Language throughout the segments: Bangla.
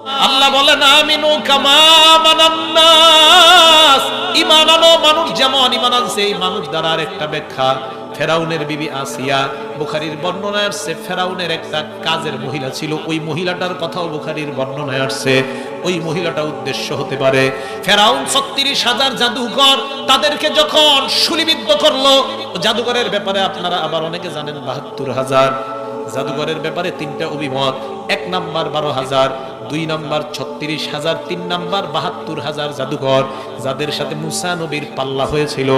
আল্লাহ বলেন আমিনু কামা আমানান নাস, ঈমান আনো মানুষ যেমন ঈমান আনছে এই মানুষ দ্বারা আরেকটা ব্যাখ্যা ফেরাউনের বিবি আসিয়া, বুখারীর বর্ণনায় আসছে ফেরাউনের একটা কাজের মহিলা ছিল, ওই মহিলাটার কথাও বুখারীর বর্ণনায় আসছে। ওই মহিলাটা উদ্দেশ্য হতে পারে ফেরাউন ৩৬,০০০ জাদুকর তাদেরকে যখন শুলিবিদ্ধ করলো। জাদুকরের ব্যাপারে আপনারা আবার অনেকে জানেন ৭২,০০০। জাদুকরের ব্যাপারে তিনটা অভিমত, ১ নাম্বার ১২,০০০, ২ নাম্বার ৩৬,০০০, ৩ নাম্বার ৭২,০০০ জাদুকর যাদের সাথে মুসা নবীর পাল্লা হয়েছিল।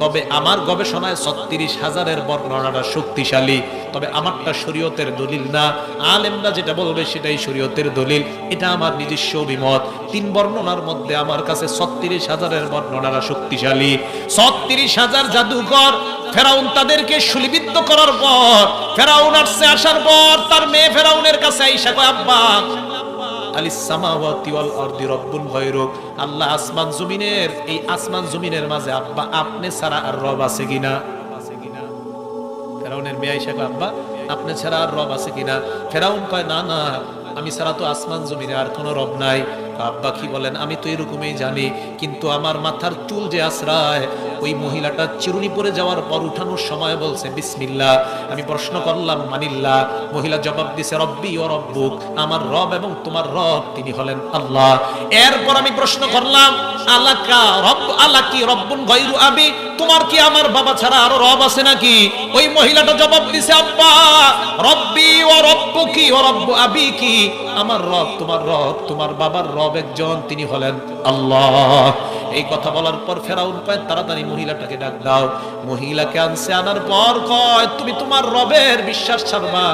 তবে আমার গবেষণায় ৩৬,০০০-এর বর্ণনাটা শক্তিশালী, তবে আমারটা শরীয়তের দলিল না, আলেমরা যেটা বলবে সেটাই শরীয়তের দলিল, এটা আমার নিজস্ব অভিমত। ৩ বর্ণনার মধ্যে আমার কাছে ৩৬,০০০-এর বর্ণনাটা শক্তিশালী। ৩৬,০০০ জাদুকর ফেরাউন তাদেরকে শুলিবিদ্ধ করার পর ফেরাউন আসার পর তার মেয়ে ফেরাউনের কাছে আইসা কয় আব্বা আলিস সামাওয়াতি ওয়াল আরদি রব্বুন গায়রুক, আল্লাহ আসমান জমিনের, এই আসমান জমিনের মাঝে আব্বা আপনি ছাড়া আর রব আছে কিনা? ফেরাউনের মেয়ে আয়েশা কয় আব্বা আপনি ছাড়া আর রব আছে কিনা? ফেরাউন কয় না না, আমি ছাড়া তো আসমান জমিনে আর কোনো রব নাই। আব্বা কি বলেন? আমি তো এরকমই জানি, কিন্তু আমার মাথার চুল যে আশ্রয় ওই মহিলাটা চিরুনি পরে যাওয়ার পর উঠানোর সময় বলছে বিসমিল্লাহ। আমি প্রশ্ন করলাম মানিল্লাহ, মহিলা জবাব দিছে রব্বি ও রব্বুক, আমার রব এবং তোমার রব তিনি হলেন আল্লাহ। এরপর আমি প্রশ্ন করলাম আলাকা রব আলাকি রব্বুন গায়রু আবি, তোমার কি আমার বাবা ছাড়া আরো রব আছে নাকি? ওই মহিলাটা জবাব দিছে আব্বা রব্বি ও রব্বুকি ও রব্বু আবিকি, আমার রব তোমার বাবার রব একজন, তিনি হলেন আল্লাহ। এই কথা বলার পর ফেরাউন কয় তাড়াতাড়ি মহিলাটাকে ডাক দাও। মহিলাকে আনছে, আনার পর কয় তুমি তোমার রবের বিশ্বাস ছাড়বা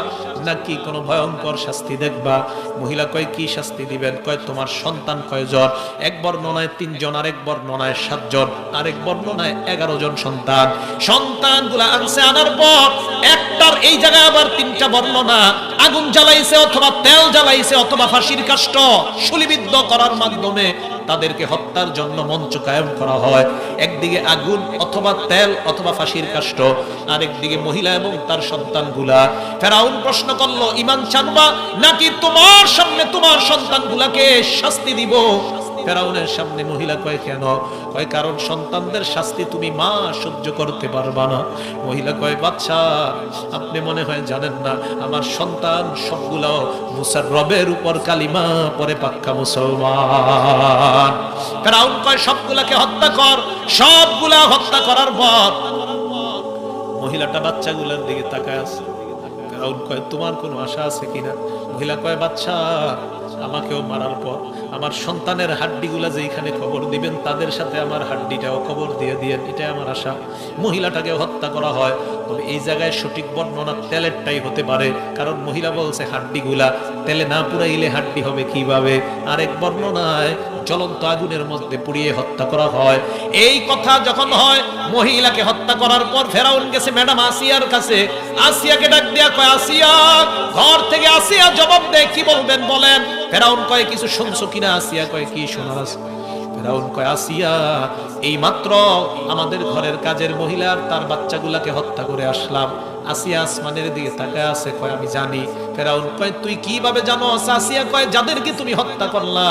নাকি কোনো ভয়ঙ্কর শাস্তি দেখবা? মহিলা কয় কি শাস্তি দিবেন? কয় তোমার সন্তান কয়জন? এক বর্ণনায় ৩ জন, আরেক বর্ণনায় ৭ জন, আরেক বর্ণনায় ১১ জন সন্তান। সন্তানগুলা আনছে, আনার পর একটার এই জায়গায় আবার ৩টা বর্ণনা, আগুন জ্বালাইছে অথবা তেল জ্বালাইছে অথবা ফাঁসির কাষ্ঠ শুলিবিদ্ধ করার মাধ্যমে তাদেরকে হত্যার জন্য মঞ্চ কায়েম করা হয়। একদিকে আগুন অথবা তেল অথবা ফাঁসির কাষ্ঠ, আরেকদিকে মহিলা এবং তার সন্তানগুলা। ফেরাউন প্রশ্ন করলো ঈমান জানবা নাকি তোমার সামনে তোমার সন্তানগুলাকে শাস্তি দিব? ফেরাউনের সামনে মহিলা কয় কেন? কয় কারণ সন্তানদের শাস্তি তুমি মা সহ্য করতে পারবা না। মহিলা কয় বাদশা আপনি মনে হয় জানেন না, আমার সন্তান সবগুলো মুসার রবের উপর কালিমা পরে পাক্কা মুসলমান। ফেরাউন কয় সবগুলাকে হত্যা কর। সবগুলা হত্যা করার পর মহিলাটা বাচ্চাগুলোর দিকে তাকায় আছে। ফেরাউন কয় তোমার কোনো আশা আছে কিনা? মহিলা কয় বাদশা আমাকেও মারার পর আমার সন্তানের হাড্ডিগুলা যেখানে খবর দিবেন তাদের সাথে আমার হাড্ডিটাও খবর দিয়ে দিয়েন, এটাই আমার আশা। মহিলাটাকে হত্যা করা হয়, তবে এই জায়গায় সঠিক বর্ণনা তেলেরটাই হতে পারে, কারণ মহিলা বলছে হাড্ডিগুলা তেলে না পুড়াইলে হাড্ডি হবে কিভাবে। আরেক বর্ণনায় জ্বলন্ত আগুনের মধ্যে পুড়িয়ে হত্যা করা হয়। এই কথা যখন হয়, মহিলাকে হত্যা করার পর ফেরাউন গেছে ম্যাডাম আসিয়ার কাছে। আসিয়াকে ডাক দিয়া কয় আসিয়া, ঘর থেকে আসিয়া জবাব দেয় কি বলবেন বলেন। ফেরাউন কয় কিছু শুনছো কিনা? আসিয়া কয় কি শোনার আছে? ফেরাউন কয় আসিয়া এই মাত্র আমাদের ঘরের কাজের মহিলার তার বাচ্চাগুলাকে হত্যা করে আসলাম। আসিয়া আসমানের দিকে তাকায় আছে, কয় আমি জানি। ফেরাউন কয় তুই কিভাবে জানো? আসিয়া কয় যাদেরকে তুমি হত্যা করলা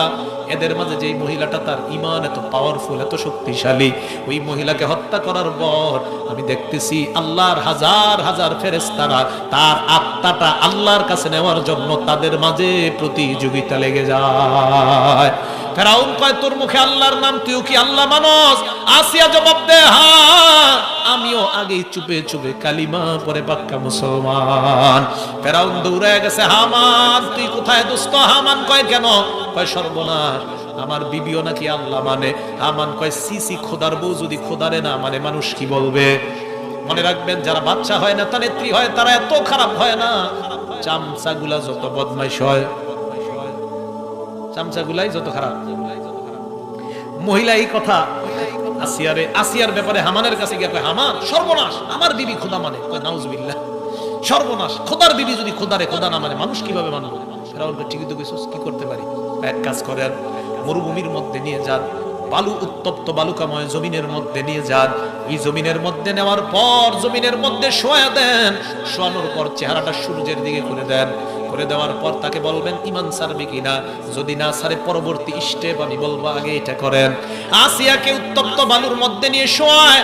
এদের মাঝে যেই মহিলাটা তার ঈমান এত পাওয়ারফুল, এত শক্তিশালী, ওই মহিলাকে হত্যা করার পর আমি দেখতেছি আল্লাহর হাজার হাজার ফেরেশতারা তার আত্মাটা আল্লাহর কাছে নেওয়ার জন্য তাদের মাঝে প্রতিযোগিতা লেগে যায়। ফেরাউন কয় তোর মুখে আল্লাহর নাম, তুই কি আল্লাহ মানস? আসিয়া জবাব দে হ্যাঁ, আমিও আগে চুপে চুপে কালিমা পরে পাক্কা মুসলমান। ফেরাউন দৌড়ায় গেছে, হামান তুই কোথায় দোস্ত? হামান কয় কেন? কয় সর্বনাশ, আমার বিবিও নাকি আল্লাহ মানে। হামান কয় সিসি, খোদার বউ যদি খোদারে না মানে মানুষ কি বলবে? মনে রাখবেন যারা বাচ্চা হয় না তা নেত্রী হয় তারা এত খারাপ হয় না। চামচাগুলা যত বদমাইশ হয়, চামচাগুলাই যত খারাপ। মহিলা এই কথা আসিয়ার ব্যাপারে হামানের কাছে গিয়ে কয় হামান সর্বনাশ, আমার বিবি খোদা মানে। কয় নাউজুবিল্লাহ, সর্বনাশ, খোদার বিবি যদি খোদারে খোদা না মানে মানুষ কিভাবে মানবে? ফেরাউন ঠিকই তো কইছস, কি করতে পারি? এক কাজ করেন, মরুভূমির মধ্যে নিয়ে যান, বালু উত্তপ্ত বালুকাময় জমিনের মধ্যে নিয়ে যান। এই জমিনের মধ্যে নেওয়ার পর জমিনের মধ্যে শোয়া দেন, শোয়ানোর পর চেহারাটা সূর্যের দিকে করে দেন। করে দেওয়ার পর তাকে বলবেন ঈমান ছাড়বে কিনা, যদি না ছাড়ে পরবর্তী স্টেপ আমি বলবো আগে এটা করেন। আসিয়াকে উত্তপ্ত বালুর মধ্যে নিয়ে শোয়ায়,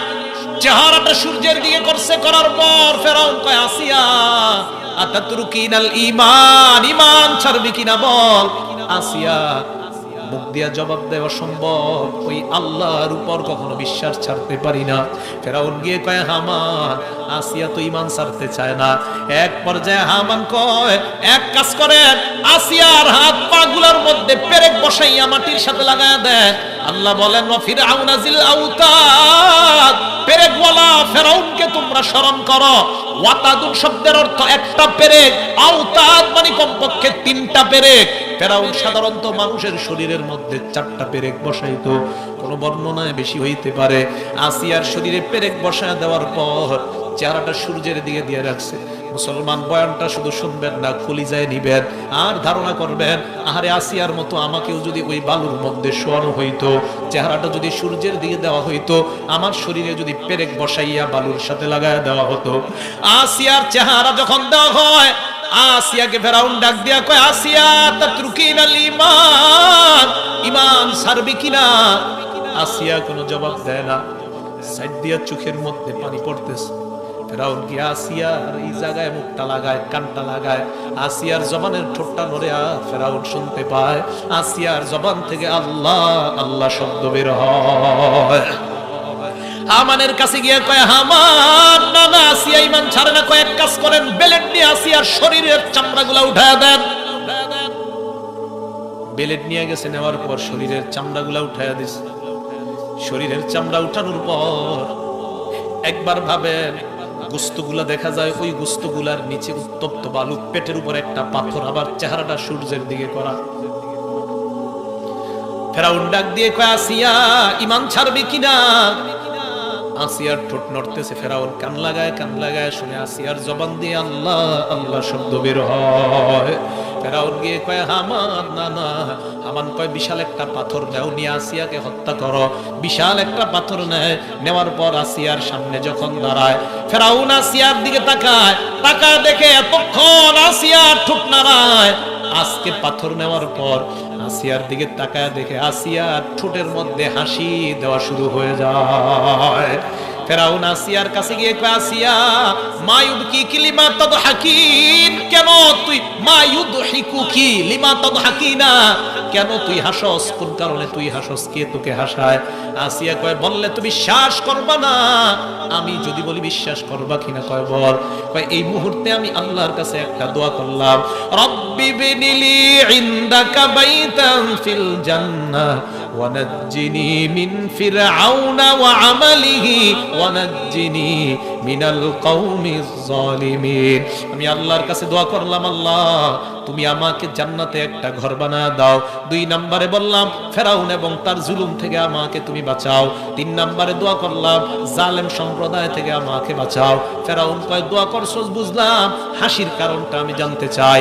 চেহারাটা সূর্যের দিকে করছে, করার পর ফেরাউন কয় আসিয়া আতাতরুকিনাল ঈমান, ঈমান ছাড়বে কিনা বল। আসিয়া মুখ দিয়া জবাব দেওয়া সম্ভব, ওই আল্লাহর উপর কখনো বিশ্বাস ছাড়তে পারি না। ফেরাউন গিয়ে কয় হামান, আসিয়া তো ঈমান ছাড়তে চায় না। এক পর্যায়ে হামান কয় এক কাজ করেন, আসিয়ার হাত পা গুলার মধ্যে পেরেক বসাইয়া মাটির সাথে লাগায়া দেন। আল্লাহ বলেন ওয়া ফিরআউনা জিল আউতাদ, পেরেকওয়ালা ফেরাউনকে তোমরা স্মরণ করো। ওয়াতাদুন শব্দের অর্থ একটা পেরেক, আউতাদ মানে কমপক্ষে 3টা পেরেক। ফেরাউন সাধারণত মানুষের শরীরের মধ্যে 4টা পেরেক বসাইতো, কোন বর্ণনায় বেশি হইতে পারে। আসিয়ার শরীরে পেরেক বসায় দেওয়ার পর চেহারাটা সূর্যের দিকে দিয়ে রাখছে। মুসলমান বয়ানটা শুধু শুনবেন না, কলিজায় নিবেন আর ধারণা করবেন, আহারে আসিয়ার মতো আমাকেও যদি ওই বালুর মধ্যে শোয়ানো হইতো, চেহারাটা যদি সূর্যের দিকে দেওয়া হইতো, আমার শরীরে যদি পেরেক বসাইয়া বালুর সাথে লাগায় দেওয়া হতো। আসিয়ার চেহারা যখন দেওয়া হয়, আসিয়াকে ফেরাউন ডাক দিয়া কয় আসিয়া তাতরুকিনাল ঈমান, ঈমান ছাড়বি কিনা? আসিয়া কোনো জবাব দেয় না, সাইড দিয়া চোখের মধ্যে পানি পড়তেছে। ফেরাউন কি আসিয়ার এই জায়গায় মুখটা লাগায়, কানটা লাগায়, আসিয়ার জবানের ঠোঁটটা নড়ে, আর ফেরাউন শুনতে পায় আসিয়ার জবান থেকে আল্লাহ আল্লাহ শব্দ বের হয়। হামানের কাছে গিয়ে কয় হামান, না না আসিয়া ঈমান ছাড়ে না, কয়েক কাজ করেন, বেলেট নিয়ে আসিয়ার শরীরের চামড়াগুলা উঠায় দেন। বেলেট নিয়ে গেছে, নেওয়ার পর শরীরের চামড়াগুলা উঠায় দিছে। শরীরের চামড়া উঠানোর পর একবার ভাবেন, গোস্তগুলা দেখা যায়, ওই গোস্তগুলার নিচে উত্তপ্ত বালু, পেটের উপর একটা পাথর, আবার চেহারাটা সূর্যের দিকে করা। ফেরাউন ডাক দিয়ে কয় আসিয়া ঈমান ছাড়বি কিনা? আসিয়ার ঠোঁট নড়তেছে, ফেরাউন কান লাগায় শুনে আসিয়ার জবান দিয়ে আল্লাহ আল্লাহ শব্দ বের হয়। ফেরাউন গিয়ে কয় হামান, না না। হামান কয় বিশাল একটা পাথর দাও, নিয়ে আসিয়াকে হত্যা করো। বিশাল একটা পাথর নেয়, নেওয়ার পর আসিয়ার সামনে যখন দাঁড়ায়, ফেরাউন আসিয়ার দিকে তাকায় দেখে এতক্ষণ আসিয়ার ঠোঁট নাড়ায়। আজকে পাথর নেওয়ার পর আসিয়ার দিকে তাকায় দেখে আসিয়ার ঠোঁটের মধ্যে হাসি দেওয়া শুরু হয়ে যায়। ফেরাউন আসিয়ার কাছে গিয়ে কয় আসিয়া মায়ুবকি লিমা তাদহাকিন, কেন তুই মায়ুদহিকুকি লিমা তাদহাকিনা, কেন তুই হাসস, কোন কারণে তুই হাসস, কে তোকে হাসায়? আসিয়া কয় বললে তুমি বিশ্বাস করবা না। আমি যদি বলি বিশ্বাস করবা কিনা? কয় বল। কয় এই মুহূর্তে আমি আল্লাহর কাছে একটা দোয়া করলাম, রব্বি বিনিলি ইনদাকা বাইতান ফিল জান্নাহ ওয়ানাজ্জিনি মিন ফিরআউনা ওয়া আমালিহি ওয়ানাজ্জিনি মিনাল কওমিজ জালিমিন। আমি আল্লাহর কাছে দোয়া করলাম, আল্লাহ তুমি আমাকে জান্নাতে একটা ঘর বানায় দাও। 2 নম্বরে বললাম ফেরাউন এবং তার জুলুম থেকে আমাকে তুমি বাঁচাও। 3 নম্বরে দোয়া করলাম জালেম সম্প্রদায় থেকে আমাকে বাঁচাও। ফেরাউন কয় দোয়া করছস বুঝলাম, হাসির কারণটা আমি জানতে চাই।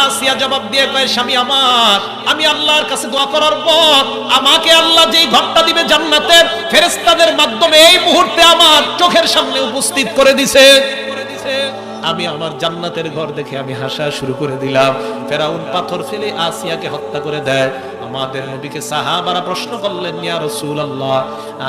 আসিয়া জবাব দিয়ে কয় স্বামী আমার, আমি আল্লাহর কাছে দোয়া করার পর আমাকে আল্লাহ যেই ঘরটা দিবে জান্নাতের, ফেরেশতাদের মাধ্যমে এই মুহূর্তে আমার চোখের সামনে উপস্থিত করে দিছে। আমি আমার জান্নাতের ঘর দেখে আমি হাসা শুরু করে দিলাম। ফেরাউন পাথর ফেলে আসিয়াকে হত্যা করে দেয়। আমাদের নবীকে সাহাবারা প্রশ্ন করলেন, ইয়া রাসূলুল্লাহ,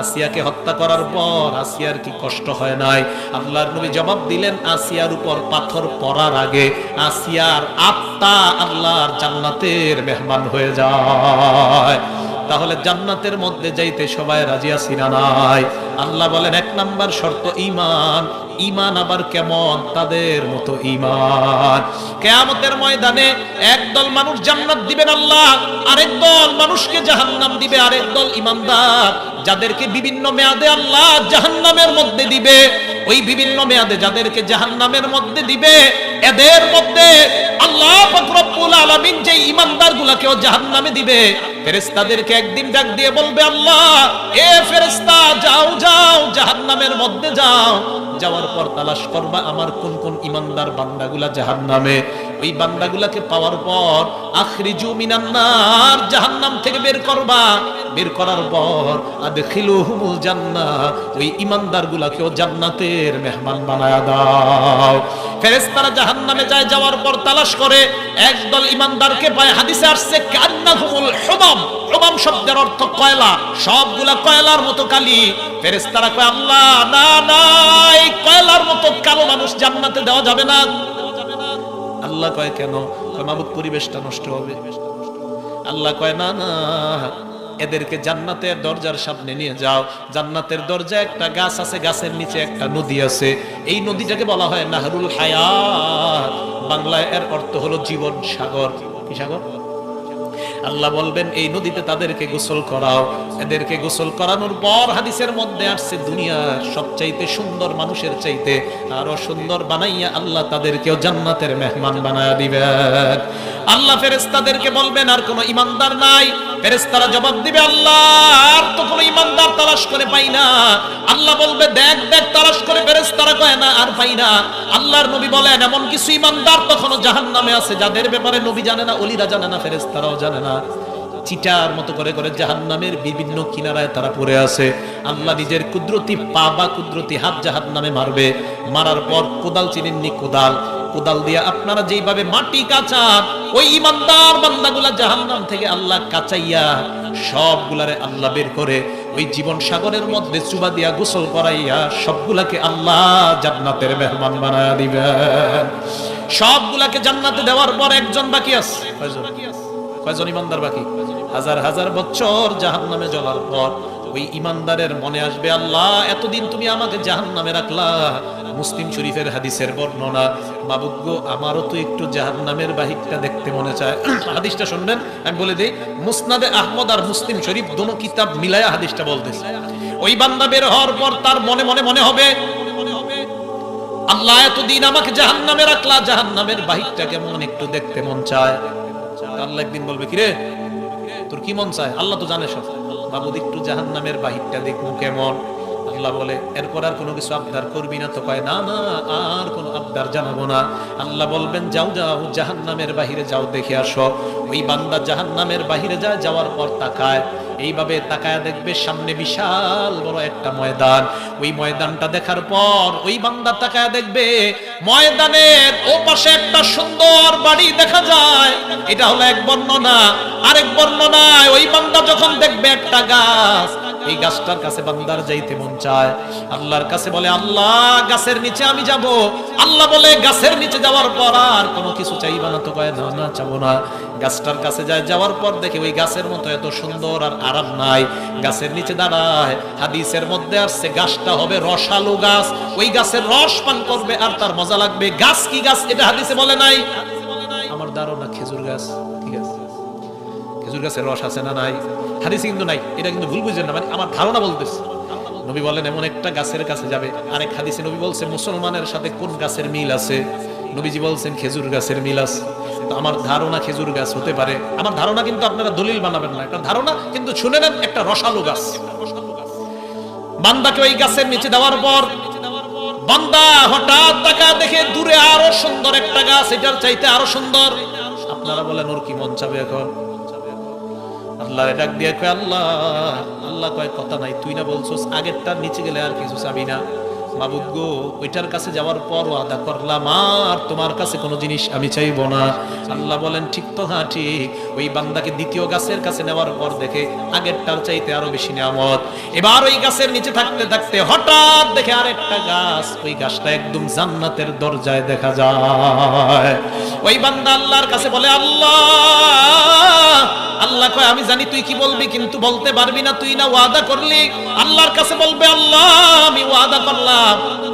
আসিয়াকে হত্যা করার পর আসিয়ার কি কষ্ট হয় নাই? আল্লাহর নবী জবাব দিলেন, আসিয়ার উপর পাথর পড়ার আগে আসিয়ার আত্মা আল্লাহর জান্নাতের মেহমান হয়ে যায়। তাহলে জান্নাতের মধ্যে যাইতে সবাই রাজি আছি না নাই? আল্লাহ বলেন 1 নাম্বার শর্ত ঈমান। ঈমান আবার কেমন? তাদের মতো ঈমান। কিয়ামতের ময়দানে একদল মানুষ জান্নাত দিবেন আল্লাহ, আরেক দল মানুষকে জাহান্নাম দিবে। আরেক দল ঈমানদার যাদেরকে বিভিন্ন মেয়াদে আল্লাহ জাহান্নামের মধ্যে দিবে। ওই বিভিন্ন মেয়াদে যাদেরকে জাহান্নামের মধ্যে দিবে, এদের মধ্যে আল্লাহ পাক রব্বুল আলামিন যে ঈমানদারগুলোকেও জাহান্নামে দিবে, ফেরেশতাদেরকে একদিন ডাক দিয়ে বলবে, আল্লাহ এ ফেরেশতা যাও যাও জাহান্নামের মধ্যে যাও। যাওয়ার পর তালাশ করবা আমার কোন কোন ঈমানদার বান্দাগুলা জাহান্নামে। ওই বান্দাগুলাকে পাওয়ার পর আখরিজু মিনান নার, জাহান্নাম থেকে বের করবা, বের করার পর আদখিলুহুমুল জান্নাহ, ওই ঈমানদারগুলাকেও জান্নাতের মেহমান বানায়া দাও। ফেরেশতারা জাহান্নামে যায়, যাওয়ার পর তালাশ করে একদল ঈমানদারকে পায়। হাদিসে আসছে কান্নাহুমুল হুমাম, হুমাম শব্দের অর্থ কয়লা, সবগুলা কয়লার মতো কালি। ফেরেশতারা কয় আল্লাহ না না, এই কয়লার মতো কালো মানুষ জান্নাতে দেওয়া যাবে না। আল্লাহ কয় কেন? কয় মাবুদ পরিবেশটা নষ্ট হবে। আল্লাহ কয় না না, এদেরকে জান্নাতের দরজার সামনে নিয়ে যাও। জান্নাতের দরজায় একটা গাছ আছে, গাছের নিচে একটা নদী আছে। এই নদীটাকে বলা হয় নাহরুল হায়াত, বাংলায় এর অর্থ হলো জীবন সাগর। কি সাগর? আল্লাহ বলবেন এই নদীতে তাদেরকে গোসল করাও। এদেরকে গোসল করানোর পর হাদিসের মধ্যে আসছে দুনিয়ার সবচাইতে সুন্দর মানুষের চাইতে আরো সুন্দর বানাইয়া আল্লাহ তাদেরকেও জান্নাতের মেহমান বানায়া দিবেন। আল্লাহ ফেরেশতাদেরকে বলবেন আর কোন ঈমানদার নাই। ফেরেশতারা জবাব দিবে আল্লাহ আর তো কোন ঈমানদার তালাশ করে পাই না। আল্লাহ বলবে দেখ দেখ তালাশ করে। ফেরেশতারা কয় না আর পাই না। আল্লাহর নবী বলেন এমন কিছু ঈমানদার তখনও জাহান্নামে আছে যাদের ব্যাপারে নবী জানে না, ওলিরা জানে না, ফেরেশতারাও জানে না। চিটার মতো করে করে জাহান্নামের বিভিন্ন কিনারায় তারা পড়ে আছে। আল্লাহ নিজের কুদরতি পা বা কুদরতি হাত জাহান্নামে মারবে। মারার পর কোদাল, চিনেননি কোদাল, কোদাল দিয়ে আপনারা যেইভাবে মাটি কাচান, ওই ঈমানদার বান্দাগুলা জাহান্নাম থেকে আল্লাহ কাচাইয়া সবগুলারে আল্লাহ বের করে ওই জীবন সাগরের মধ্যে চুবা দিয়া গোসল করাইয়া সবগুলাকে আল্লাহ জান্নাতের মেহমান বানায়া দিবেন। সবগুলাকে জান্নাতে দেওয়ার পর একজন বাকি আছে। কয়জন ঈমানদার বাকি? হাজার হাজার বছর জাহান্নামে জ্বলার পর ওই ঈমানদারের মনে আসবে আল্লাহ এতদিন তুমি আমাকে জাহান্নামে রাখলা। মুসলিম শরীফের হাদিসের বর্ণনা, মাবুদ গো আমারও তো একটু জাহান্নামের বাহিরটা দেখতে মনে চায়। হাদিসটা শুনবেন, আমি বলে দিই, মুসনাদে আহমদ আর মুসলিম শরীফ দোনো কিতাব মিলায়া হাদিসটা বলতেছে। ওই বান্দা বের হওয়ার পর তার মনে মনে মনে হবে আল্লাহ এতদিন আমাকে জাহান্নামে রাখলা, জাহান্নামের বাহিরটা কেমন একটু দেখতে মন চায়। আল্লাহ একদিন বলবে কিরে তোর কি মন চায়? আল্লাহ তো জানে সব। মাবুদ একটু জাহান্নামের বাহিরটা দেখবো কেমন। আল্লাহ বলে এরপর আর কোনো কিছু আবদার করবি না তো? কয় না না, আর কোনো আবদার জানাবো না। আল্লাহ বলবেন যাও যাও জাহান্নামের বাহিরে যাও, দেখে আসো। ওই বান্দা জাহান্নামের বাহিরে যায়, যাওয়ার পর তাকায়, এইভাবে তাকায় দেখবে সামনে বিশাল বড় একটা ময়দান। ওই ময়দানটা দেখার পর ওই বান্দা তাকায় দেখবে ময়দানের ওপাশে একটা সুন্দর বাড়ি দেখা যায়। এটা হলো এক বর্ণনা। আরেক বর্ণনায় ওই বান্দা যখন দেখবে একটা গাছ, এই গাছটার কাছে বান্দার যাইতে মন চায়। আল্লাহর কাছে বলে আল্লাহ গাছের নিচে আমি যাব। আল্লাহ বলে গাছের নিচে যাওয়ার পর আর কোনো কিছু চাইবা না তো? কয় না না, চাবো না। গাছটার কাছে যায়, যাওয়ার পর দেখে ওই গাছের মতো এত সুন্দর আর আরাম নাই। গাছের নিচে দাঁড়ায়, হাদিসের মধ্যে আসছে গাছটা হবে রসালো গাছ। ওই গাছের রস পান করবে আর তার মজা লাগবে। গাছ কি গাছ এটা হাদিসে বলে নাই। আমার ধারণা খেজুর গাছ। ঠিক আছে, খেজুর গাছের রস আছে না নাই? হাদিসে কিন্তু নাই, এটা কিন্তু ভুল বুঝবেন না, মানে আমার ধারণা বলতেছে। নবী বলেন এমন একটা গাছের কাছে যাবে। আরেক হাদিসে নবী বলছে মুসলমানের সাথে কোন গাছের মিল আছে? নবীজি বলছেন খেজুর গাছের মিল আছে। তো আমার ধারণা খেজুর গাছ হতে পারে। আমার ধারণা, কিন্তু আপনারা দলিল বানাবেন না, একটা ধারণা, কিন্তু শুনে নেন একটা রসালো গাছ। বান্দাকে ওই গাছের নিচে দেওয়ার পর বান্দা হঠাৎ তাকা দেখে দূরে আরো সুন্দর একটা গাছ, এটার চাইতে আরো সুন্দর। আপনারা বলেন ওর কি মন চাবে এখন? আল্লাহ ডাক দিয়ে কয় আল্লাহ, আল্লাহ কয় কথা নাই, তুই না বলছস আগেরটার নিচে গেলে আর কিছু চাবি না? মাবুদ গো ওইটার কাছে যাওয়ার পর ওয়াদা করলাম আর তোমার কাছে কোনো জিনিস আমি চাইবো না। আল্লাহ বলেন ঠিক তো, হ্যাঁ ঠিক। ওই বান্দাকে দ্বিতীয় গাছের কাছে নেওয়ার পর দেখে আগেরটার চাইতে আরো বেশি নিয়ামত। এবার ওই গাছের নিচে থাকতে থাকতে হঠাৎ দেখে আরেকটা গাছ, ওই গাছটা একদম জান্নাতের দরজায় দেখা যায়। ওই বান্দা আল্লাহর কাছে বলে আল্লাহ, আল্লাহ কয় আমি জানি তুই কি বলবি, কিন্তু বলতে পারবি না, তুই না ওয়াদা করলি। আল্লাহর কাছে বলবে আল্লাহ আমি ওয়াদা করলাম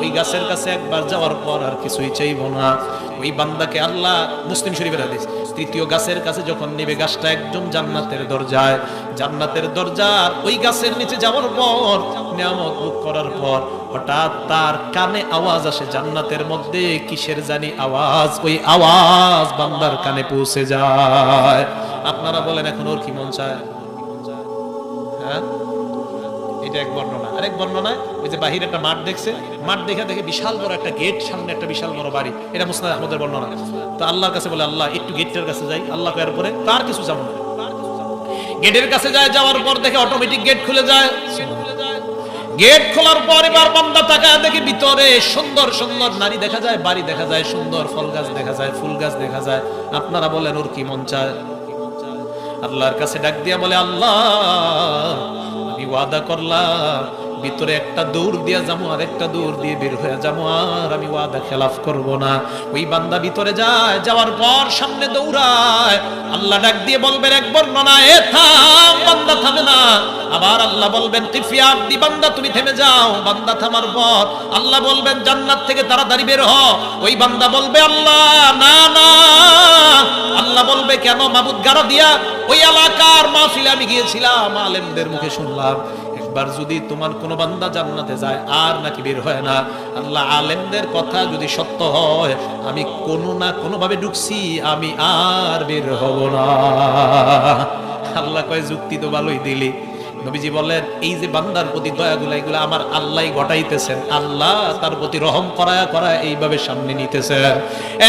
ওই গাছের কাছে একবার যাওয়ার পর আর কিছুই চাইবো না। ওই বান্দাকে আল্লাহ, মুসলিম শরীফের হাদিস, তৃতীয় গাছের কাছে যখন নেবে, গাছটা একদম জান্নাতের দরজায়। জান্নাতের দরজার ওই গাছের নিচে যাওয়ার পর নিয়ামত ভোগ করার পর হঠাৎ তার কানে আওয়াজ আসে, জান্নাতের মধ্যে কিসের জানি আওয়াজ। ওই আওয়াজ বান্দার কানে পৌঁছে যায়। আপনারা বলেন এখন ওর কি মন চায়? হ্যাঁ, এটা এক বর্ণনা। আরেক বর্ণনায় ওই যে বাহিরে একটা মাঠ দেখছে, মাঠ দেখে দেখে বিশাল বড় একটা গেট, সামনে একটা বিশাল বড় বাড়ি। এটা মুসনাদ আহমদের বর্ণনা। তো আল্লাহর কাছে বলে, আল্লাহ একটু গেটটার কাছে যাই। আল্লাহ কয়ার পরে তার কিছু যাবো না। গেটের কাছে যায়, যাওয়ার পর দেখে অটোমেটিক গেট খুলে যায়। গেট খোলার পর এবার বান্দা তাকায় দেখে ভিতরে সুন্দর সুন্দর নারী দেখা যায়, বাড়ি দেখা যায়, সুন্দর ফল গাছ দেখা যায়, ফুল গাছ দেখা যায়। আপনারা বলেন ওর কি মন চায়? আল্লাহর কাছে ডাক দিয়া বলে, আল্লাহ আমি ওয়াদা করলাম ভিতরে একটা দৌড় দিয়া যাবো আর একটা দৌড় দিয়ে বের হয়ে যাবো, আর আমি ওয়াদা খেলাফ করব না। ওই বান্দা ভিতরে যায়, যাওয়ার পর সামনে দৌড়ায়। আল্লাহ ডাক দিয়ে বলবেন এক বর্ণনা, এ থাম, বান্দা থামে না। আবার আল্লাহ বলবেন কিফিয়া আব্দি, বান্দা তুমি থেমে যাও। বান্দা থামার পর আল্লাহ বলবেন জান্নাত থেকে তাড়াতাড়ি বের হ। ওই বান্দা বলবে, আল্লাহ না না। আল্লাহ বলবে কেন? মাবুদ গাড়া দিয়া ওই এলাকার মাহফিলে আমি গিয়েছিলাম, আলেমদের মুখে শুনলাম একবার যদি তোমার কোন বান্দা জান্নাতে যায় আর নাকি বের হয় না। আল্লাহ আলেমদের কথা যদি সত্য হয়, আমি কোনো না কোনো ভাবে ঢুকছি, আমি আর বের হব না। আল্লাহ কয় যুক্তি তো ভালোই দিলি। নবীজি বলেন এই যে বান্দার প্রতি দয়াগুলা, এগুলা আমার আল্লাহই ঘটাইতেছেন। আল্লাহ তার প্রতি রহম করায়া করায়া এইভাবে সামনে নিতেছেন।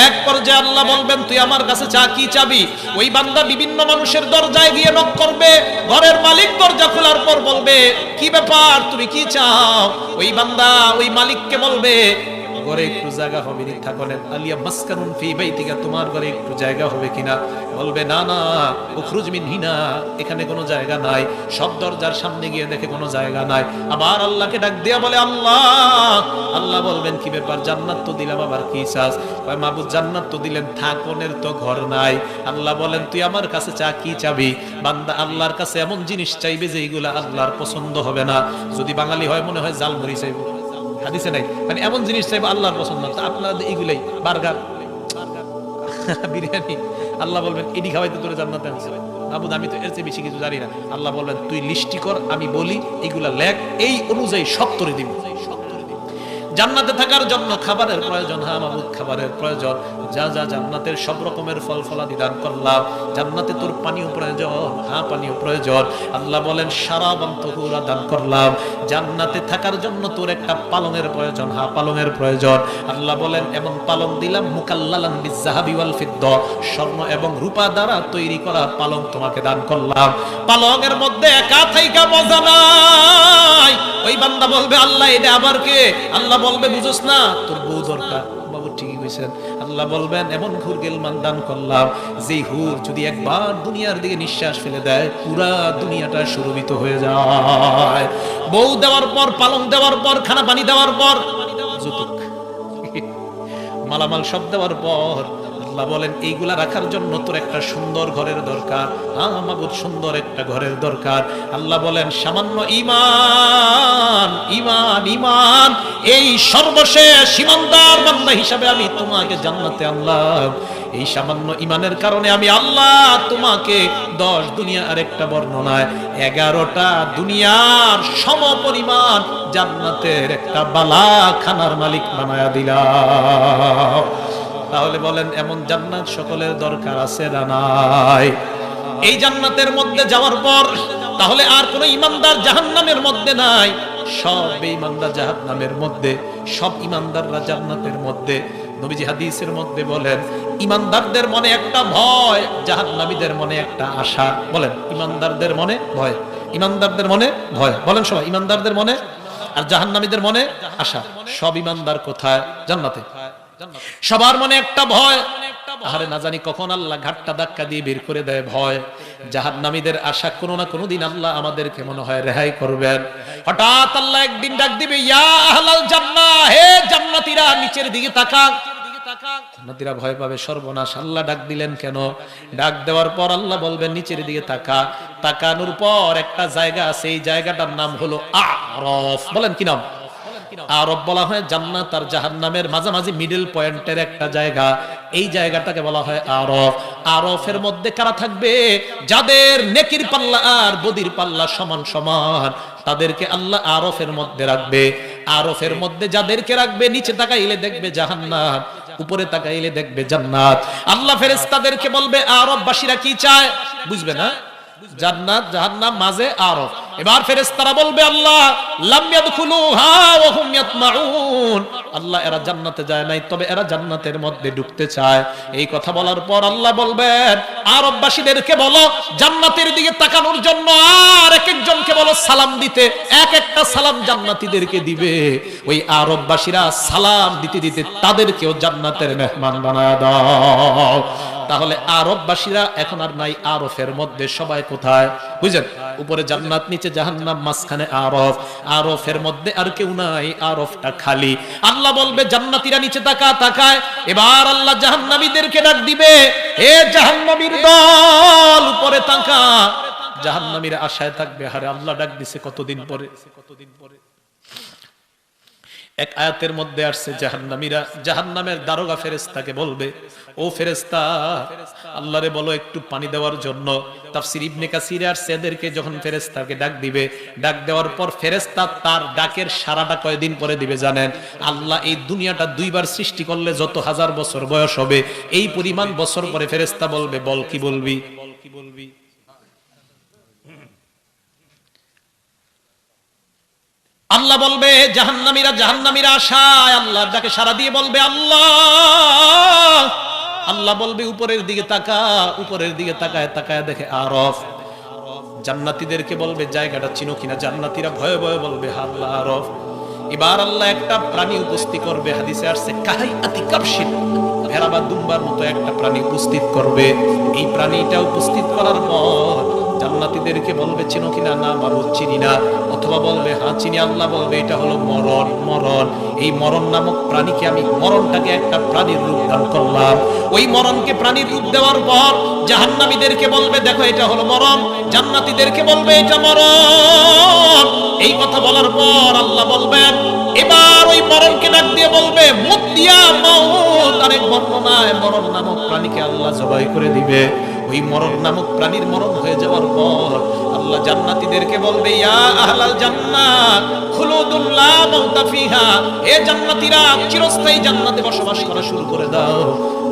এক পর্যায়ে আল্লাহ বলবেন তুই আমার কাছে চা, কি চাবি? ওই বান্দা বিভিন্ন মানুষের দরজায় গিয়ে নক করবে। ঘরের মালিক দরজা খোলার পর বলবে কি ব্যাপার, তুমি কি চাও? ওই বান্দা ওই মালিককে বলবে ঘরে একটু জায়গা হবে নি? থাকলেন আলিয়া মাসকানুন ফি বাইতিকা, তোমার ঘরে একটু জায়গা হবে কিনা? বলবে না না, উখরুজ মিন হিনা, এখানে কোনো জায়গা নাই। সব দরজার সামনে গিয়ে দেখে কোনো জায়গা নাই। আবার আল্লাহকে ডাক দিয়া বলে আল্লাহ। আল্লাহ বলবেন কি ব্যাপার? জান্নাত তো দিলাম, আবার কি চাস? কয় মাবুদ জান্নাত তো দিলেন, থাকনের তো ঘর নাই। আল্লাহ বলেন তুই আমার কাছে চা, কি চাবি? বান্দা আল্লাহর কাছে এমন জিনিস চাইবে যে এইগুলা আল্লাহর পছন্দ হবে না। যদি বাঙালি হয় মনে হয় জালমুড়ি চাইব, হাদিসে নাই, মানে এমন জিনিস চাইবো আল্লাহর পছন্দ। আপনারা এইগুলাই বার্গার, বিরিয়ানি, আল্লাহ বলবেন এডি খাওয়াইতে তোরে জান্নাতে আনছে। মাবুদ আমি তো এর চেয়ে বেশি কিছু জানি না। আল্লাহ বলবেন তুই লিস্টি কর, আমি বলি এইগুলা লেখ, এই অনুযায়ী সব তোরে দিব। জান্নাতে থাকার জন্য খাবারের প্রয়োজন, হ্যাঁ মাবুদ খাবারের প্রয়োজন। যা যা জান্নাতের সব রকমের ফল ফলাদি দান করলাম। জান্নাতে তোর পানিও প্রয়োজন, হ্যাঁ পানিও প্রয়োজন। আল্লাহ বলেন শারাবান তাহুরা দান করলাম। জান্নাতে থাকার জন্য তোর একটা পালঙের প্রয়োজন, হ্যাঁ পালঙের প্রয়োজন। আল্লাহ বলেন এমন পালং দিলাম মুকাল্লালান বিযযাহাবি ওয়াল ফিদ্দা, স্বর্ণ এবং রূপা দ্বারা তৈরি করা পালং তোমাকে দান করলাম। পালঙের মধ্যে একা থাইকা মজা নাই। ওই বান্দা বলবে আল্লাহ এটা আবার কে? আল্লাহ বলবে বুঝোস না, তোর বউ দরকার। বাবু ঠিকই কইছেন। আল্লাহ বলবেন এমন হুর গেলমান দান করলাম, যেই হুর যদি একবার দুনিয়ার দিকে নিঃশ্বাস ফেলে দেয়, পুরা দুনিয়াটা সুরভিত হয়ে যায়। বউ দেওয়ার পর, পালং দেওয়ার পর, খানা পানি দেওয়ার পর, যৌতুক মালামাল সব দেওয়ার পর আল্লাহ বলেন এইগুলা রাখার জন্য তোর একটা সুন্দর ঘরের দরকার। হ্যাঁ মাবুদ সুন্দর একটা ঘরের দরকার। আল্লাহ বলেন সামান্য ঈমান, ঈমান, ঈমান, এই সর্বশেষ ঈমানদার বান্দা হিসাবে আমি তোমাকে জান্নাতে আনলাম। এই সামান্য ঈমানের কারণে আমি আল্লাহ তোমাকে 10 দুনিয়া, আর একটা বর্ণনায় 11টা দুনিয়ার সমপরিমাণ জান্নাতের একটা বালাখানার মালিক বানায়া দিলাম। তাহলে বলেন এমন জান্নাত সকলের দরকার আছে না নাই? এই জান্নাতের মধ্যে যাওয়ার পর তাহলে আর কোন ঈমানদার জাহান্নামের মধ্যে নাই। সব বেঈমানরা জাহান্নামের মধ্যে, সব ঈমানদাররা জান্নাতের মধ্যে। নবীজি হাদিসের মধ্যে বলেন ঈমানদারদের মনে একটা ভয়, জাহান্নামীদের মনে একটা আশা। বলেন ঈমানদারদের মনে ভয়, ঈমানদারদের মনে ভয়। বলেন সবাই ঈমানদারদের মনে, আর জাহান্নামীদের মনে আশা। সব ঈমানদার কোথায়? জান্নাতে। সবার মনে একটা ভয়, আরে না জানি কখন আল্লাহ ঘাটটা ধাক্কা দিয়ে বের করে দেয় ভয়। জাহান্নামীদের আশা কোনো না কোনো দিন আল্লাহ আমাদেরকে মনে হয় রেহাই করবেন। হঠাৎ আল্লাহ একদিন ডাক দিবে, ইয়া আহলাল জান্নাহ, হে জান্নাতীরা নিচের দিকে তাকান। জান্নাতীরা ভয় পাবে, সর্বনাশ, আল্লাহ ডাক দিলেন কেন? ডাক দেওয়ার পর আল্লাহ বলবেন নিচের দিকে তাকা। তাকানোর পর একটা জায়গা আছে, এই জায়গাটার নাম হলো আরফ। বলেন কি নাম? আরব বলা হয় জান্নাত আর জাহান্নামের মাঝামাঝি মিডল পয়েন্টের একটা জায়গা। এই জায়গাটাকে বলা হয় আরফ। আরফের মধ্যে কারা থাকবে? যাদের নেকির পাল্লা আর বদির পাল্লা সমান সমান, তাদেরকে আল্লাহ আরফের মধ্যে রাখবে। আরফের মধ্যে যাদেরকে রাখবে, নিচে তাকাইলে দেখবে জাহান্নাম, উপরে তাকাইলে দেখবে জান্নাত। আল্লাহ ফেরেশতাদেরকে বলবে আরববাসীরা কি চায়? বুঝবে না? জান্নাত, জাহান্নাম, মাঝে আরফ। এবার ফেরেশতারা বলবে আল্লাহ লাম ইয়াদখুলুহা ওয়া হুম ইয়াতমাউন, আল্লাহ এরা জান্নাতে যায় নাই, তবে এরা জান্নাতের মধ্যে ঢুকতে চায়। এই কথা বলার পর আল্লাহ বলবেন আরববাসীদেরকে বলো জান্নাতের দিকে তাকানোর জন্য, আর এক একজনকে বলো সালাম দিতে। এক একটা সালাম জান্নাতীদেরকে দিবে। ওই আরববাসীরা সালাম দিতে দিতে তাদেরকেও জান্নাতের মেহমান বানায় দাও। তাহলে আরববাসীরা এখন আর নাই আরফের মধ্যে, সবাই কোথায় বুঝেন? উপরে জান্নাত, নিচে জাহান্নাম, মাঝখানে আরফ। আরফের মধ্যে আর কেউ নাই, আরফটা খালি। আল্লাহ বলবে জান্নাতীরা নিচে তাকায়। এবার আল্লাহ জাহান্নামীদেরকে ডাক দিবে, এ জাহান্নামীর দল উপরে তাকা। জাহান্নামীরা আশায় থাকবে, আরে আল্লাহ ডাক দিছে কতদিন পরে। এক আয়াতের মধ্যে আসছে জাহান্নামীরা জাহান্নামের দারোগা ফেরেশতাকে বলবে, ও ফেরেশতা আল্লাহরে বলো একটু পানি দেওয়ার জন্য। তাফসীর ইবনে কাসিরে আসছে এদেরকে যখন ফেরেশতাকে ডাক দিবে, ডাক দেওয়ার পর ফেরেশতা তার ডাকের সারাটা কয়দিন পরে দিবে জানেন? আল্লাহ এই দুনিয়াটা দুইবার সৃষ্টি করলে যত হাজার বছর বয়স হবে এই পরিমাণ বছর পরে ফেরেশতা বলবে, বল কি বলবি। আল্লাহ বলবে জাহান্নামীরা আশায় আল্লাহর ডাকে সাড়া দিয়ে বলবে আল্লাহ। আল্লাহ বলবে উপরের দিকে তাকা। উপরের দিকে তাকায় দেখে আরফ। জান্নাতীদেরকে বলবে জায়গাটা চিনো কিনা। জান্নাতীরা ভয়ে ভয়ে বলবে আল্লাহ আরফ। এবার আল্লাহ একটা প্রাণী উপস্থিত করবে, হাদিসে আসছে কাহাইয়াতি কাবশিন, ভেড়া বা দুম্বার মতো একটা প্রাণী উপস্থিত করবে। এই প্রাণীটা উপস্থিত করার পর জান্নাতীদেরকে বলবে চিনো কিনা, না মারো চিনি না, অথবা বলবে হ্যাঁ চিনি। আল্লাহ বলবে এটা হলো মরণ। এই মরণ নামক প্রাণীকে আমি, মরণটাকে একটা প্রাণীর রূপ দান করলাম। ওই মরণকে প্রাণীর রূপ দেওয়ার পর জাহান্নামীদেরকে বলবে দেখো এটা হলো মরণ, জান্নাতীদেরকে বলবে এটা মরণ। এই কথা বলার পর আল্লাহ বলবেন এবার ওই মরণকে ডাক দিয়ে বলবে মুতিয়া মাউত। আরেক বর্ণনায় মরণ নামক প্রাণীকে আল্লাহ জবাই করে দিবে। ওই মরণ নামক প্রাণীর মরণ হয়ে যাওয়ার পর আল্লাহ জান্নাতীদেরকে বলবে ইয়া আহলাল জান্নাত খুলুদুন লা মাউতা ফিহা, এ জান্নাতীরা চিরস্থায়ী জান্নাতে বসবাস করা শুরু করে দাও।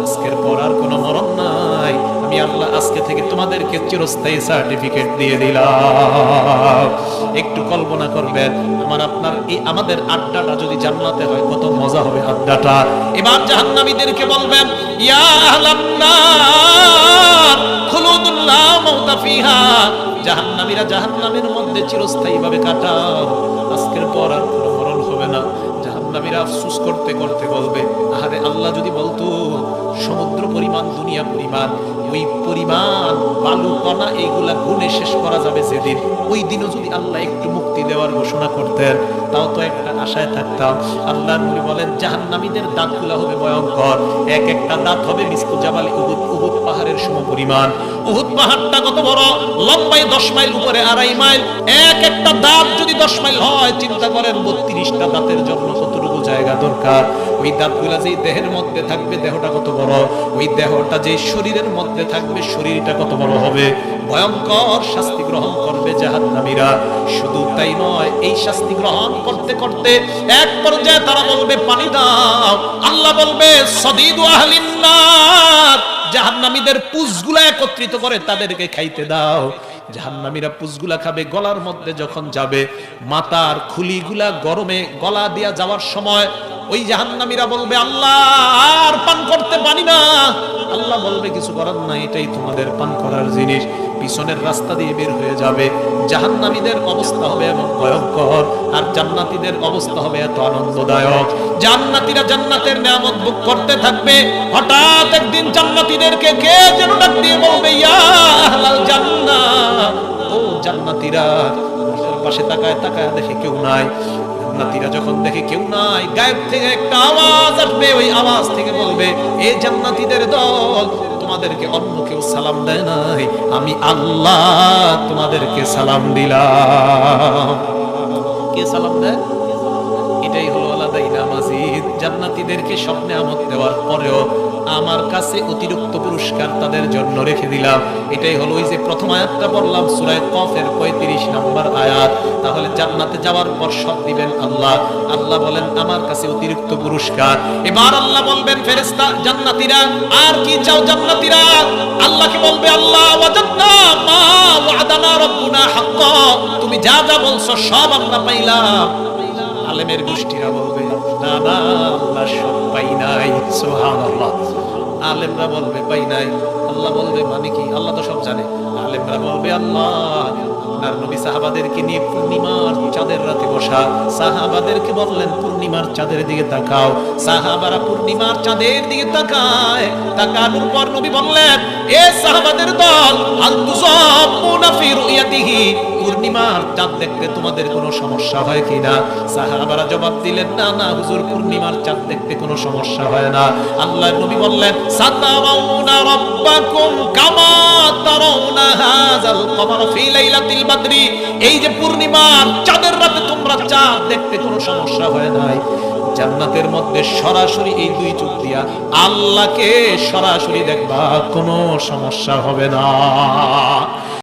আজকের পর আর কোনো মরণ নাই। আমি আল্লাহ আজকে থেকে তোমাদেরকে চিরস্থায়ী সার্টিফিকেট দিয়ে দিলাম। একটু কল্পনা করবেন আপনার এই আমাদের আড্ডাটা যদি জান্নাতে হয় কত মজা হবে আড্ডাটা। এবার জাহান্নামীদেরকে বলবেন ইয়া আহলান নার খুলুদুন লা মাউতা ফিহা, জাহান্নামীরা জাহান্নামের মধ্যে চিরস্থায়ীভাবে কাটাও। আজকের পর আর কোনো মরণ হবে না। জাহান্নামীরা আফসোস করতে করতে বলবে আরে আল্লাহ যদি বলতো সমুদ্র পরিমাণ, দুনিয়া পরিমাণ, ওই পরিমাণ বালু কণা এইগুলা গুণে শেষ করা যাবে যেদিন, ওই দিনও যদি আল্লাহ একটু মুক্তি দেওয়ার ঘোষণা করতেন তাও তো একটা আশায় থাকতাম। আল্লাহ নবী বলেন জাহান্নামীদের দাঁতগুলা হবে ভয়ঙ্কর। এক একটা দাঁত হবে মিসলু জাবাল উহুদ, উহুদ পাহাড়ের সমপরিমাণ। উহুদ পাহাড়টা কত বড়, লম্বায় 10 মাইল, উপরে 2.5 মাইল। এক একটা দাঁত যদি 10 মাইল হয় চিন্তা করেন 32টা দাঁতের জন্য কতটুকু জায়গা দরকার। ওই দাঁতগুলা যেই দেহের মধ্যে থাকবে দেহটা কত বড়, ওই দেহটা যেই শরীরের মধ্যে থাকবে শরীরটা কত বড় হবে। ভয়ঙ্কর শাস্তি গ্রহণ করবে জাহান্নামীরা। শুধু তাই নয়, এই শাস্তি গ্রহণ করতে করতে এক পর্যায়ে তারা বলবে পানি দাও। আল্লাহ বলবে সদীদু আহলিন নার, জাহান্নামীদের পুঁজগুলা একত্রিত করে তাদেরকে খাইতে দাও। জাহান্নামীরা পুঁজগুলা খাবে, গলার মধ্যে যখন যাবে মাথার খুলিগুলা গরমে গলা দিয়া যাওয়ার সময় ওই জাহান্নামীরা বলবে আল্লাহ আর পান করতে পারি না। আল্লাহ বলবে কিছু করার নাই, এটাই তোমাদের পান করার জিনিস। পিছনের রাস্তা দিয়ে বের হয়ে যাবে। জাহান্নামীদের অবস্থা হবে এমন ভয়ঙ্কর, আর জান্নাতীদের অবস্থা হবে এত আনন্দদায়ক। জান্নাতীরা জান্নাতের নিয়ামত ভোগ করতে থাকবে। হঠাৎ একদিন জান্নাতীদেরকে কে যেন ডাক দিয়ে বলবে ইয়া আহলাল জান্নাহ, ও জান্নাতীরা। পাশে তাকায় দেখে কেউ নাই। জান্নাতীরা যখন দেখে কেউ নাই, গায়েব থেকে একটা আওয়াজ আসবে। ওই আওয়াজ থেকে বলবে এ জান্নাতীদের দল, তোমাদেরকে অন্য কেউ সালাম দেয় নাই, আমি আল্লাহ তোমাদেরকে সালাম দিলাম। কে সালাম দেয়? এটাই হলো আলাদাইনা মাজিদ। জান্নাতীদেরকে সব নিয়ামত দেওয়ার পরেও আমার কাছে অতিরিক্ত পুরস্কার তাদের জন্য রেখে দিলাম। এটাই হলো ওই যে প্রথম আয়াতটা বললাম সূরা কফের 35 নম্বর আয়াত। তাহলে জান্নাতে যাওয়ার পর সব দিবেন আল্লাহ। আল্লাহ বলেন আমার কাছে অতিরিক্ত পুরস্কার। এবার আল্লাহ বলবেন ফেরেশতা জান্নাতীরা আর কি চাও? জান্নাতীরা আল্লাহকে বলবে আল্লাহ ওয়াজাদনা মা ওয়াদানা রাব্বুনা হাক্কা, তুমি যা বলতেছো সব আমরা পাইলাম। আলেমের গোষ্ঠীরা বলবে না না, আল্লাহ সব পাই নাই। সুবহানাল্লাহ। আলেমরা বলবে পাই নাই, আল্লাহ বলবে মানে কি? আল্লাহ তো সব জানে। আলেমরা বলবে আল্লাহ আপনার নবী সাহাবাদেরকে নিয়ে পূর্ণিমার চাঁদের রাতে বসা, সাহাবাদেরকে বললেন পূর্ণিমার চাঁদের দিকে তাকাও। সাহাবারা পূর্ণিমার চাঁদের দিকে তাকায়, তাকানোর পর নবী বললেন এ সাহাবাদের দল, আল তুসাম্মুনা ফি রুয়াতিহি, পূর্ণিমার চাঁদ দেখতে তোমাদের কোনো সমস্যা হয় কিনা? সাহাবারা জবাব দিলেন না না হুজুর, পূর্ণিমার চাঁদ দেখতে কোনো সমস্যা হয় না। আল্লাহর নবী বললেন সাতারাউনা রাব্বাকুম কামা তারাউনা হাযাল কমার ফি লাইলাতিল বদরি, এই যে পূর্ণিমার চাঁদের রাতে তোমরা চাঁদ দেখতে কোনো সমস্যা হয় নাই, জান্নাতের মধ্যে সরাসরি এই দুই চোখ দিয়া আল্লাহকে সরাসরি দেখবা, কোনো সমস্যা হবে না।